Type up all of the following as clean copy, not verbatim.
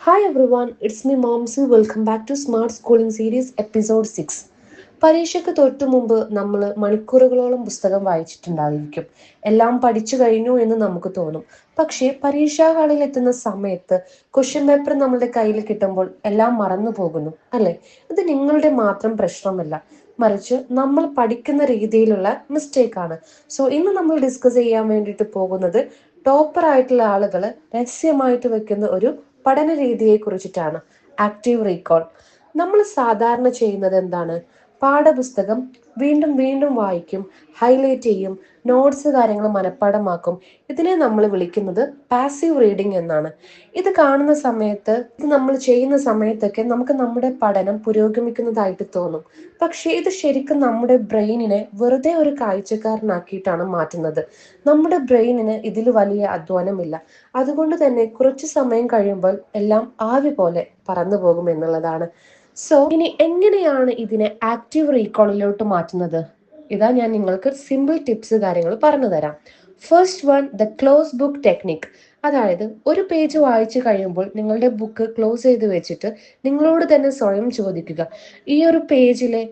Hi everyone, it's me Momsu. Welcome back to Smart Schooling Series episode 6. പരീക്ഷയ്ക്ക് തൊട്ടു മുമ്പ് നമ്മൾ മണിക്കൂറുകളോളം പുസ്തകം വായിച്ചിട്ടുണ്ടായിരിക്കും. എല്ലാം പഠിച്ചു കഴിഞ്ഞു എന്ന് നമുക്ക് തോന്നും. പക്ഷേ പരീക്ഷാ ഹാളിൽ എത്തുന്ന സമയത്ത് ക്വസ്റ്റ്യൻ പേപ്പർ നമ്മുടെ കയ്യിൽ കിട്ടുമ്പോൾ എല്ലാം മറന്നു പോകുന്നു അല്ലെ? ഇത് നിങ്ങളുടെ മാത്രം പ്രശ്നമല്ല, മറിച്ച് നമ്മൾ പഠിക്കുന്ന രീതിയിലുള്ള മിസ്റ്റേക്ക് ആണ്. സോ ഇന്ന് നമ്മൾ ഡിസ്കസ് ചെയ്യാൻ വേണ്ടിയിട്ട് പോകുന്നത് ടോപ്പർ ആയിട്ടുള്ള ആളുകൾ രഹസ്യമായിട്ട് വെക്കുന്ന ഒരു പഠന രീതിയെ കുറിച്ചിട്ടാണ്. Active recall. നമ്മൾ സാധാരണ ചെയ്യുന്നത് എന്താണ്? പാഠപുസ്തകം വീണ്ടും വീണ്ടും വായിക്കും, ഹൈലൈറ്റ് ചെയ്യും, നോട്ട്സ് കാര്യങ്ങൾ മനഃപ്പാഠമാക്കും. ഇതിനെ നമ്മൾ വിളിക്കുന്നത് പാസീവ് റീഡിംഗ് എന്നാണ്. ഇത് കാണുന്ന സമയത്ത്, ഇത് നമ്മൾ ചെയ്യുന്ന സമയത്തൊക്കെ നമുക്ക് നമ്മുടെ പഠനം പുരോഗമിക്കുന്നതായിട്ട് തോന്നും. പക്ഷേ ഇത് ശരിക്കും നമ്മുടെ ബ്രെയിനിനെ വെറുതെ ഒരു കാഴ്ചക്കാരനാക്കിയിട്ടാണ് മാറ്റുന്നത്. നമ്മുടെ ബ്രെയിനിന് ഇതിൽ വലിയ അധ്വാനമില്ല. അതുകൊണ്ട് തന്നെ കുറച്ചു സമയം കഴിയുമ്പോൾ എല്ലാം ആവി പോലെ പറന്നു പോകും എന്നുള്ളതാണ്. സോ ഇനി എങ്ങനെയാണ് ഇതിനെ ആക്റ്റീവ് റീകോളിലോട്ട് മാറ്റുന്നത്? ഇതാ ഞാൻ നിങ്ങൾക്ക് സിമ്പിൾ ടിപ്സ് കാര്യങ്ങൾ പറഞ്ഞു തരാം. First one, the close book technique. അതായത് ഒരു പേജ് വായിച്ചു കഴിയുമ്പോൾ നിങ്ങളുടെ ബുക്ക് ക്ലോസ് ചെയ്ത് വെച്ചിട്ട് നിങ്ങളോട് തന്നെ സ്വയം ചോദിക്കുക, ഈ ഒരു പേജിലെ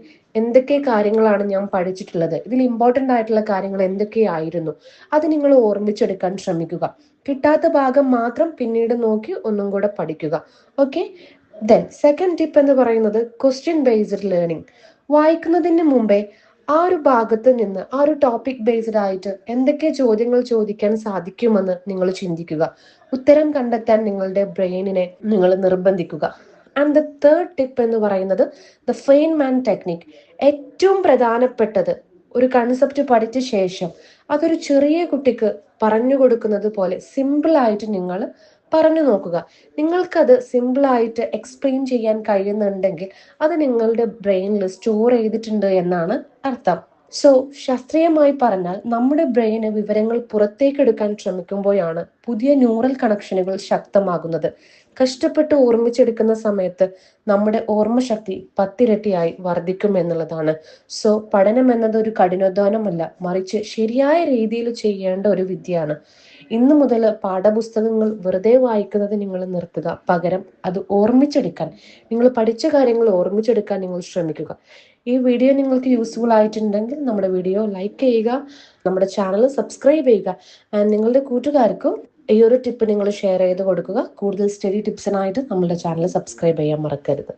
എന്തൊക്കെ കാര്യങ്ങളാണ് ഞാൻ പഠിച്ചിട്ടുള്ളത്, ഇതിൽ ഇമ്പോർട്ടൻ്റ് ആയിട്ടുള്ള കാര്യങ്ങൾ എന്തൊക്കെയായിരുന്നു, അത് നിങ്ങൾ ഓർമ്മിച്ചെടുക്കാൻ ശ്രമിക്കുക. കിട്ടാത്ത ഭാഗം മാത്രം പിന്നീട് നോക്കി ഒന്നും കൂടെ പഠിക്കുക. ഓക്കെ. ദെൻ സെക്കൻഡ് ടിപ്പ് എന്ന് പറയുന്നത് ക്വസ്റ്റ്യൻ ബേസ്ഡ് ലേണിംഗ്. വായിക്കുന്നതിന് മുമ്പേ ആ ഒരു ഭാഗത്ത് നിന്ന് ആ ഒരു ടോപ്പിക് ബേസ്ഡ് ആയിട്ട് എന്തൊക്കെ ചോദ്യങ്ങൾ ചോദിക്കാൻ സാധിക്കുമെന്ന് നിങ്ങൾ ചിന്തിക്കുക. ഉത്തരം കണ്ടെത്താൻ നിങ്ങളുടെ ബ്രെയിനിനെ നിങ്ങൾ നിർബന്ധിക്കുക. ആൻഡ് ദ തേർഡ് ടിപ്പ് എന്ന് പറയുന്നത് ദ ഫെയിൻമാൻ ടെക്നിക്. ഏറ്റവും പ്രധാനപ്പെട്ടത്, ഒരു കൺസെപ്റ്റ് പഠിച്ച ശേഷം അതൊരു ചെറിയ കുട്ടിക്ക് പറഞ്ഞു കൊടുക്കുന്നത് പോലെ സിമ്പിൾ ആയിട്ട് നിങ്ങൾ പറഞ്ഞു നോക്കുക. നിങ്ങൾക്കത് സിമ്പിളായിട്ട് എക്സ്പ്ലെയിൻ ചെയ്യാൻ കഴിയുന്നുണ്ടെങ്കിൽ അത് നിങ്ങളുടെ ബ്രെയിനിൽ സ്റ്റോർ ചെയ്തിട്ടുണ്ട് എന്നാണ് അർത്ഥം. സോ ശാസ്ത്രീയമായി പറഞ്ഞാൽ നമ്മുടെ ബ്രെയിന് വിവരങ്ങൾ പുറത്തേക്കെടുക്കാൻ ശ്രമിക്കുമ്പോഴാണ് പുതിയ ന്യൂറൽ കണക്ഷനുകൾ ശക്തമാകുന്നത്. കഷ്ടപ്പെട്ട് ഓർമ്മിച്ചെടുക്കുന്ന സമയത്ത് നമ്മുടെ ഓർമ്മശക്തി 10 ഇരട്ടിയായി വർദ്ധിക്കും എന്നുള്ളതാണ്. സോ പഠനം എന്നത് ഒരു കഠിനാധ്വാനമല്ല, മറിച്ച് ശരിയായ രീതിയിൽ ചെയ്യേണ്ട ഒരു വിദ്യയാണ്. ഇന്നു മുതൽ പാഠപുസ്തകങ്ങൾ വെറുതെ വായിക്കുന്നത് നിങ്ങൾ നിർത്തുക. പകരം അത് ഓർമ്മിച്ചെടുക്കാൻ, നിങ്ങൾ പഠിച്ച കാര്യങ്ങൾ ഓർമ്മിച്ചെടുക്കാൻ നിങ്ങൾ ശ്രമിക്കുക. ഈ വീഡിയോ നിങ്ങൾക്ക് യൂസ്ഫുൾ ആയിട്ടുണ്ടെങ്കിൽ നമ്മുടെ വീഡിയോ ലൈക്ക് ചെയ്യുക, നമ്മുടെ ചാനൽ സബ്സ്ക്രൈബ് ചെയ്യുക. ആൻഡ് നിങ്ങളുടെ കൂട്ടുകാർക്കും ഈ ഒരു ടിപ്പ് നിങ്ങൾ ഷെയർ ചെയ്ത് കൊടുക്കുക. കൂടുതൽ സ്റ്റഡി ടിപ്സിനായിട്ട് നമ്മുടെ ചാനൽ സബ്സ്ക്രൈബ് ചെയ്യാൻ മറക്കരുത്.